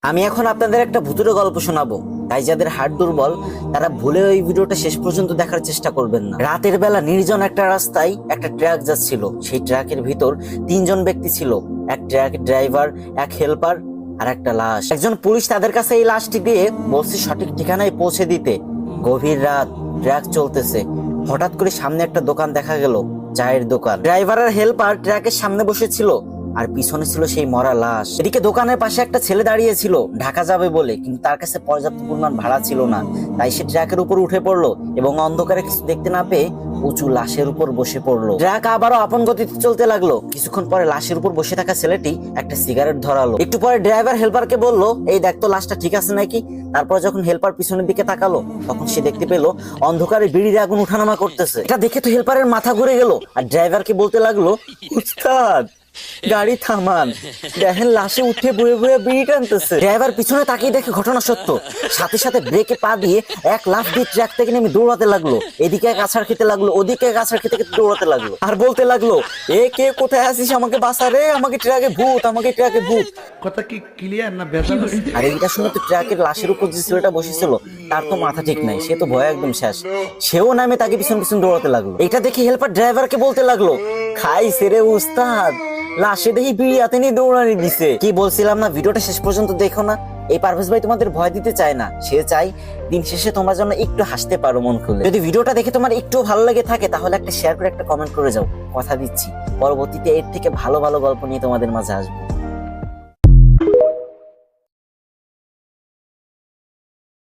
আমি এখন আপনাদের একটা ভুতুড়ে গল্প শোনাবো, তাই যাদের হার্ট দুর্বল তারা ভুলে ওই ভিডিওটা শেষ পর্যন্ত দেখার চেষ্টা করবেন না। রাতের বেলা নির্জন একটা রাস্তায় একটা ট্রাক যাচ্ছিল। সেই ট্রাকের ভিতর তিনজন ব্যক্তি ছিল, এক ট্রাকের ড্রাইভার, এক হেল্পার আর একটা লাশ। একজন পুলিশ তাদের কাছে এই লাশটি দিয়ে বলছে সঠিক ঠিকানায় পৌঁছে দিতে। গভীর রাত, ট্রাক চলতেছে, হঠাৎ করে সামনে একটা দোকান দেখা গেল, চায়ের দোকান। ড্রাইভার আর হেল্পার ট্রাকের সামনে বসেছিল আর পিছনে ছিল সেই মরা লাশ। এদিকে দোকানের পাশে একটা ছেলে দাঁড়িয়ে ছিল ঢাকা যাবে বলে, কিন্তু তার কাছে পর্যাপ্ত পরিমাণ ভাড়া ছিল না। তাই সে ট্রাকের উপর উঠে পড়লো এবং অন্ধকারে কিছু দেখতে না পেয়ে উঁচু লাশের উপর বসে পড়লো। ট্রাক আবারও আপন গতিতে চলতে লাগলো। কিছুক্ষণ পরে লাশের উপর বসে থাকা ছেলেটি একটা সিগারেট ধরালো। একটু পরে ড্রাইভার হেল্পারকে বললো, এই দেখ তো লাশটা ঠিক আছে নাকি। তারপর যখন হেল্পার পিছনের দিকে তাকালো তখন সে দেখতে পেলো অন্ধকারে বিড়ির আগুন উঠানামা করতেছে। এটা দেখে তো হেল্পারের মাথা ঘুরে গেল আর ড্রাইভারকে বলতে লাগলো, উস্তাদ গাড়ি থামান, দেখেন লাশে উঠে বয়ে বয়ে বিড়ি টানতেছে। ড্রাইভার পিছনে তাকিয়ে দেখে ঘটনা সত্য। সাথে সাথে ব্রেকে পা দিয়ে এক লাফ দিয়ে ট্রাক থেকে নেমে দৌড়াতে লাগলো। এদিকে এক আছাড় খেতে লাগলো, ওদিকে এক আছাড় খেতে খেতে দৌড়াতে লাগলো আর বলতে লাগলো, এ কে কোথায় আছিস, আমাকে বাঁচা রে, আমাকে ট্রাকে ভূত, আমাকে ট্রাকে ভূত। কথা কি ক্লিয়ার না বেজাল? আর এইটা শুনে তো ট্রাকের লাশের উপর যে ছেলেটা বসেছিল তার তো মাথা ঠিক নাই, সে তো ভয় একদম শেষ। সেও নামে তাকে পিছন পিছন দৌড়াতে লাগলো। এটা দেখে হেল্পার ড্রাইভারকে বলতে লাগলো, খাই সেরে উস্তাদ, লাশে দেখি বিড়ি হাতে নিয়ে দৌড়ানি দিছে। কি বলছিলাম না, ভিডিওটা শেষ পর্যন্ত দেখো না। এই পারভেজ ভাই তোমাদের ভয় দিতে চায় না, সে চাই দিন শেষে তোমরা যেন একটু হাসতে পারো মন খুলে। যদি ভিডিওটা দেখে তোমার একটু ভালো লেগে থাকে তাহলে একটা শেয়ার করে একটা কমেন্ট করে যাও। কথা দিচ্ছি পরবর্তীতে এর থেকে ভালো ভালো গল্প নিয়ে তোমাদের মাঝে আসবো।